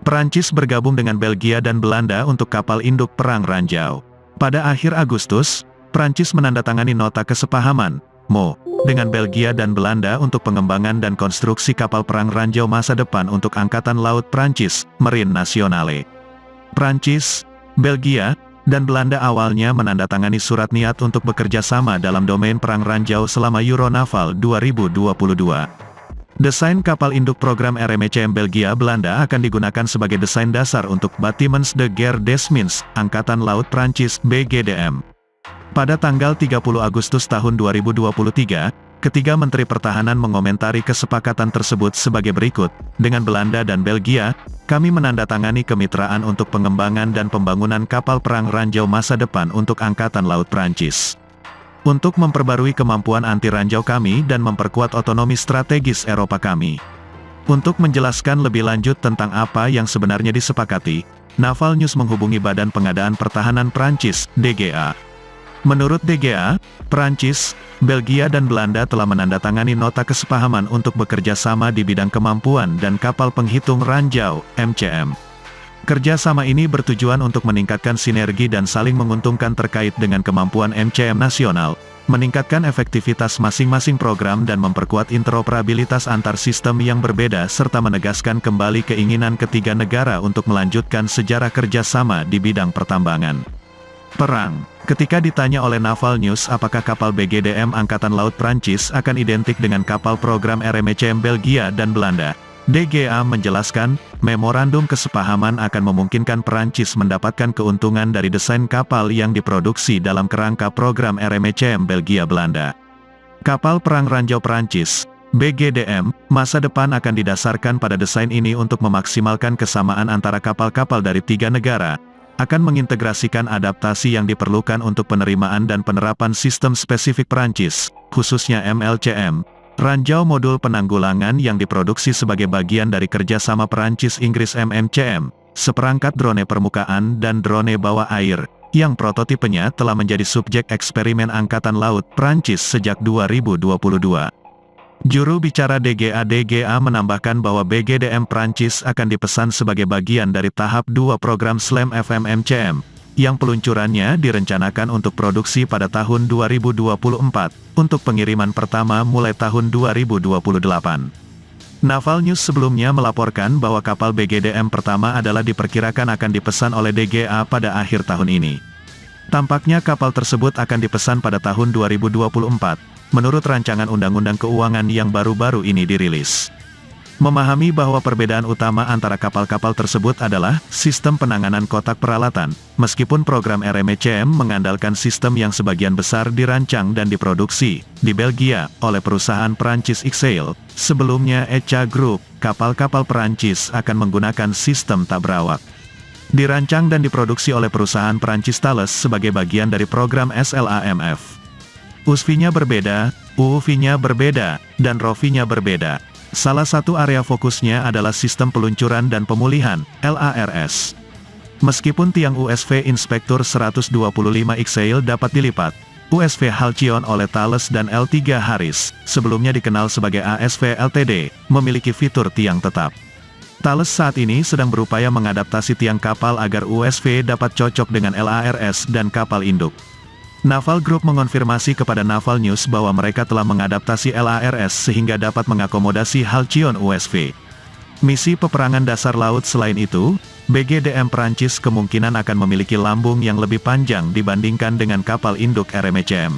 Perancis bergabung dengan Belgia dan Belanda untuk kapal induk Perang Ranjau. Pada akhir Agustus, Perancis menandatangani nota kesepahaman, MO, dengan Belgia dan Belanda untuk pengembangan dan konstruksi kapal perang ranjau masa depan untuk Angkatan Laut Perancis, Marine Nationale. Perancis, Belgia, dan Belanda awalnya menandatangani surat niat untuk bekerja sama dalam domain perang ranjau selama Euronaval 2022. Desain kapal induk program RMCM Belgia Belanda akan digunakan sebagai desain dasar untuk Bâtiments de Guerre des Mines, Angkatan Laut Prancis BGDM. Pada tanggal 30 Agustus tahun 2023, ketiga Menteri Pertahanan mengomentari kesepakatan tersebut sebagai berikut, dengan Belanda dan Belgia, kami menandatangani kemitraan untuk pengembangan dan pembangunan kapal perang ranjau masa depan untuk Angkatan Laut Prancis. Untuk memperbarui kemampuan anti-ranjau kami dan memperkuat otonomi strategis Eropa kami. Untuk menjelaskan lebih lanjut tentang apa yang sebenarnya disepakati, Naval News menghubungi Badan Pengadaan Pertahanan Prancis, DGA. Menurut DGA, Prancis, Belgia dan Belanda telah menandatangani nota kesepahaman untuk bekerja sama di bidang kemampuan dan kapal penghitung ranjau, MCM. Kerjasama ini bertujuan untuk meningkatkan sinergi dan saling menguntungkan terkait dengan kemampuan MCM nasional, meningkatkan efektivitas masing-masing program dan memperkuat interoperabilitas antar sistem yang berbeda serta menegaskan kembali keinginan ketiga negara untuk melanjutkan sejarah kerjasama di bidang pertambangan. Perang. Ketika ditanya oleh Naval News apakah kapal BGDM Angkatan Laut Prancis akan identik dengan kapal program RMCM Belgia dan Belanda, DGA menjelaskan, memorandum kesepahaman akan memungkinkan Perancis mendapatkan keuntungan dari desain kapal yang diproduksi dalam kerangka program RMCM Belgia Belanda. Kapal perang ranjau Perancis, BGDM, masa depan akan didasarkan pada desain ini untuk memaksimalkan kesamaan antara kapal-kapal dari tiga negara, akan mengintegrasikan adaptasi yang diperlukan untuk penerimaan dan penerapan sistem spesifik Perancis, khususnya MLCM, ranjau modul penanggulangan yang diproduksi sebagai bagian dari kerjasama Perancis-Inggris MMCM, seperangkat drone permukaan dan drone bawah air, yang prototipenya telah menjadi subjek eksperimen Angkatan Laut Perancis sejak 2022. Juru bicara DGA menambahkan bahwa BGDM Prancis akan dipesan sebagai bagian dari tahap 2 program SLAM FMMCM, yang peluncurannya direncanakan untuk produksi pada tahun 2024, untuk pengiriman pertama mulai tahun 2028. Naval News sebelumnya melaporkan bahwa kapal BGDM pertama adalah diperkirakan akan dipesan oleh DGA pada akhir tahun ini. Tampaknya kapal tersebut akan dipesan pada tahun 2024. Menurut rancangan Undang-Undang Keuangan yang baru-baru ini dirilis. Memahami bahwa perbedaan utama antara kapal-kapal tersebut adalah sistem penanganan kotak peralatan, meskipun program RMCM mengandalkan sistem yang sebagian besar dirancang dan diproduksi di Belgia oleh perusahaan Perancis XAIL. Sebelumnya ECA Group, kapal-kapal Perancis akan menggunakan sistem tak berawak. Dirancang dan diproduksi oleh perusahaan Perancis Thales sebagai bagian dari program SLAMF. USV-nya berbeda, UUV-nya berbeda, dan ROV-nya berbeda. Salah satu area fokusnya adalah sistem peluncuran dan pemulihan, LARS. Meskipun tiang USV Inspektur 125 XAIL dapat dilipat, USV Halcyon oleh Thales dan L3 Harris, sebelumnya dikenal sebagai ASV Ltd, memiliki fitur tiang tetap. Thales saat ini sedang berupaya mengadaptasi tiang kapal agar USV dapat cocok dengan LARS dan kapal induk. Naval Group mengonfirmasi kepada Naval News bahwa mereka telah mengadaptasi LARS sehingga dapat mengakomodasi Halcyon USV. Misi peperangan dasar laut selain itu, BGDM Prancis kemungkinan akan memiliki lambung yang lebih panjang dibandingkan dengan kapal induk RMCM.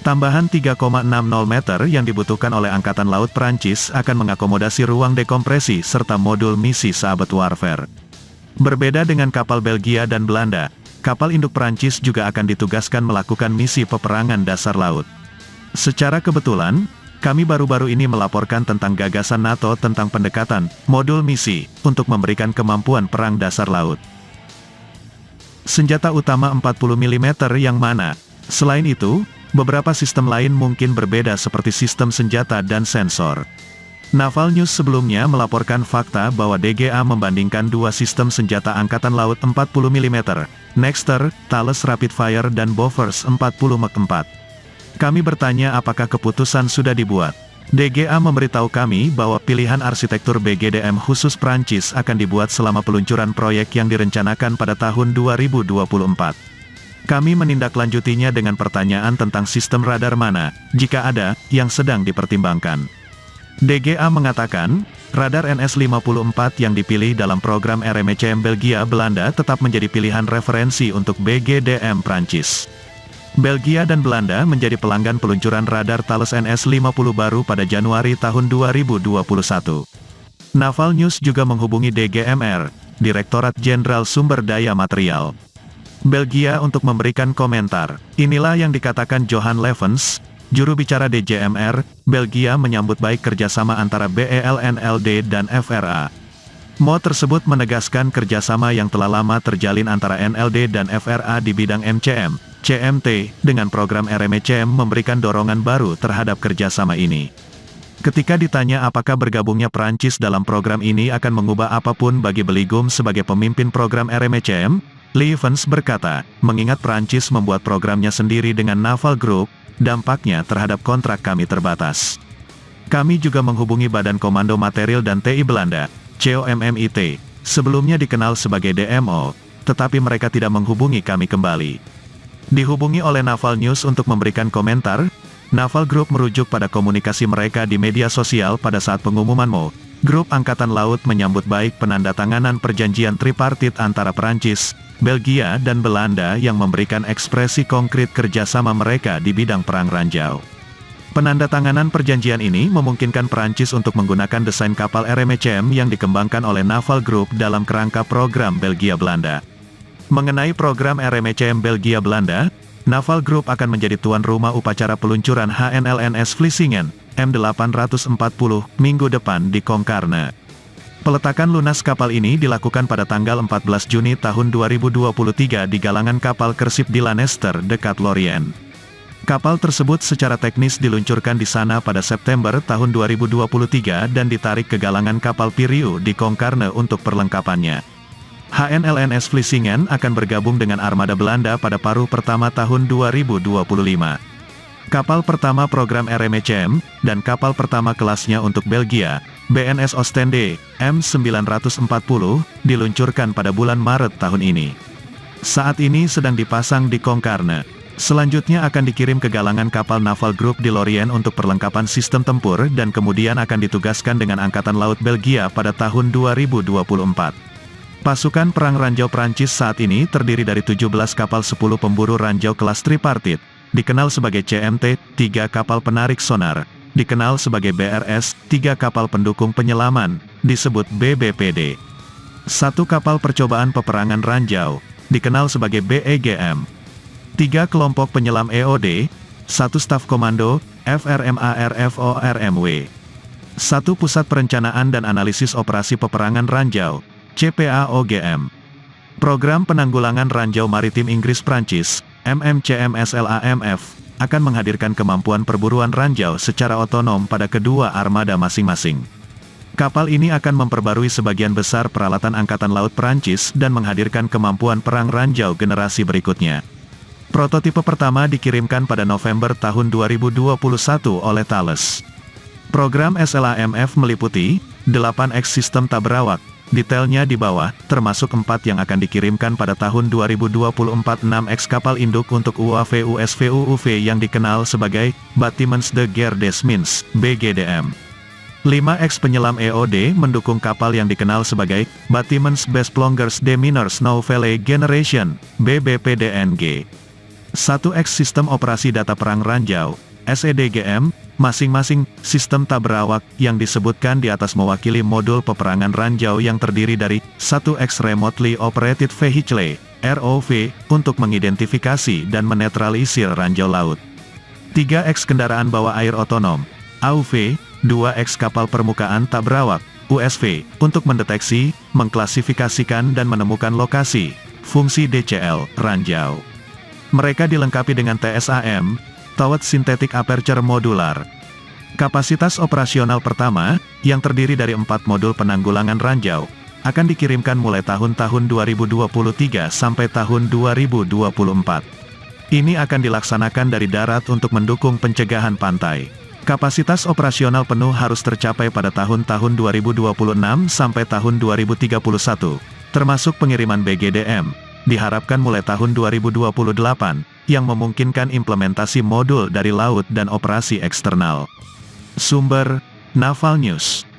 Tambahan 3,60 meter yang dibutuhkan oleh Angkatan Laut Prancis akan mengakomodasi ruang dekompresi serta modul misi sahabat warfare. Berbeda dengan kapal Belgia dan Belanda, kapal induk Prancis juga akan ditugaskan melakukan misi peperangan dasar laut. Secara kebetulan, kami baru-baru ini melaporkan tentang gagasan NATO tentang pendekatan modul misi untuk memberikan kemampuan perang dasar laut. Senjata utama 40 mm yang mana? Selain itu, beberapa sistem lain mungkin berbeda seperti sistem senjata dan sensor. Naval News sebelumnya melaporkan fakta bahwa DGA membandingkan dua sistem senjata Angkatan Laut 40 mm, Nexter, Thales Rapid Fire dan Bofors 40 Mk 4. Kami bertanya apakah keputusan sudah dibuat. DGA memberitahu kami bahwa pilihan arsitektur BGDM khusus Prancis akan dibuat selama peluncuran proyek yang direncanakan pada tahun 2024. Kami menindaklanjutinya dengan pertanyaan tentang sistem radar mana, jika ada, yang sedang dipertimbangkan. DGA mengatakan, radar NS54 yang dipilih dalam program RMCM Belgia Belanda tetap menjadi pilihan referensi untuk BGDM Prancis. Belgia dan Belanda menjadi pelanggan peluncuran radar Thales NS50 baru pada Januari tahun 2021. Naval News juga menghubungi DGMR, Direktorat Jenderal Sumber Daya Material Belgia untuk memberikan komentar. Inilah yang dikatakan Johan Levens, juru bicara DJMR, Belgia menyambut baik kerjasama antara BELNLD dan FRA. Mo tersebut menegaskan kerjasama yang telah lama terjalin antara NLD dan FRA di bidang MCM, CMT, dengan program RMCM memberikan dorongan baru terhadap kerjasama ini. Ketika ditanya apakah bergabungnya Prancis dalam program ini akan mengubah apapun bagi Belgium sebagai pemimpin program RMCM, Levens berkata, mengingat Prancis membuat programnya sendiri dengan Naval Group, dampaknya terhadap kontrak kami terbatas. Kami juga menghubungi Badan Komando Material dan TI Belanda, COMMIT, sebelumnya dikenal sebagai DMO, tetapi mereka tidak menghubungi kami kembali. Dihubungi oleh Naval News untuk memberikan komentar, Naval Group merujuk pada komunikasi mereka di media sosial pada saat pengumuman Mo. Grup Angkatan Laut menyambut baik penandatanganan perjanjian tripartit antara Prancis, Belgia dan Belanda yang memberikan ekspresi konkret kerjasama mereka di bidang perang ranjau. Penandatanganan perjanjian ini memungkinkan Prancis untuk menggunakan desain kapal RMCM yang dikembangkan oleh Naval Group dalam kerangka program Belgia Belanda. Mengenai program RMCM Belgia Belanda, Naval Group akan menjadi tuan rumah upacara peluncuran HNLNS Vlissingen, M840, minggu depan di Konkarne. Peletakan lunas kapal ini dilakukan pada tanggal 14 Juni tahun 2023 di galangan kapal Kersip di Lanester, dekat Lorient. Kapal tersebut secara teknis diluncurkan di sana pada September tahun 2023 dan ditarik ke galangan kapal Piriu di Konkarne untuk perlengkapannya. HNLNS Vlissingen akan bergabung dengan armada Belanda pada paruh pertama tahun 2025. Kapal pertama program RMCM, dan kapal pertama kelasnya untuk Belgia, BNS Ostende, M940, diluncurkan pada bulan Maret tahun ini. Saat ini sedang dipasang di Konkarne. Selanjutnya akan dikirim ke galangan kapal Naval Group di Lorient untuk perlengkapan sistem tempur dan kemudian akan ditugaskan dengan Angkatan Laut Belgia pada tahun 2024. Pasukan perang ranjau Prancis saat ini terdiri dari 17 kapal 10 pemburu ranjau kelas tripartit, dikenal sebagai CMT, 3 kapal penarik sonar, dikenal sebagai BRS, 3 kapal pendukung penyelaman, disebut BBPD. 1 kapal percobaan peperangan ranjau, dikenal sebagai BEGM. 3 kelompok penyelam EOD, 1 staf komando, FRMARFORMW. 1 pusat perencanaan dan analisis operasi peperangan ranjau, CPAOGM. Program penanggulangan ranjau maritim Inggris-Prancis, MMCMSLAMF, akan menghadirkan kemampuan perburuan ranjau secara otonom pada kedua armada masing-masing. Kapal ini akan memperbarui sebagian besar peralatan Angkatan Laut Prancis dan menghadirkan kemampuan perang ranjau generasi berikutnya. Prototipe pertama dikirimkan pada November tahun 2021 oleh Thales. Program SLAMF meliputi 8X sistem tabrawak, detailnya di bawah, termasuk 4 yang akan dikirimkan pada tahun 2024, 6X kapal induk untuk UAV USV yang dikenal sebagai Bâtiments de Guerre des Mines, BGDM. 5X penyelam EOD mendukung kapal yang dikenal sebagai Bâtiments Base Plongeurs des Mineurs Nouvelle Generation, BBPDNG. 1X sistem operasi data perang ranjau, SEDGM, masing-masing sistem tabrawak yang disebutkan di atas mewakili modul peperangan ranjau yang terdiri dari 1X Remotely Operated Vehicle, ROV, untuk mengidentifikasi dan menetralisir ranjau laut. 3X kendaraan bawah air otonom, AUV, 2X kapal permukaan tabrawak, USV, untuk mendeteksi, mengklasifikasikan dan menemukan lokasi, fungsi DCL, ranjau. Mereka dilengkapi dengan TSAM, Towed Synthetic Aperture Modular. Kapasitas operasional pertama, yang terdiri dari 4 modul penanggulangan ranjau, akan dikirimkan mulai tahun 2023 sampai tahun 2024. Ini akan dilaksanakan dari darat untuk mendukung pencegahan pantai. Kapasitas operasional penuh harus tercapai pada tahun-tahun 2026 sampai tahun 2031, termasuk pengiriman BGDM, diharapkan mulai tahun 2028, yang memungkinkan implementasi modul dari laut dan operasi eksternal. Sumber, Naval News.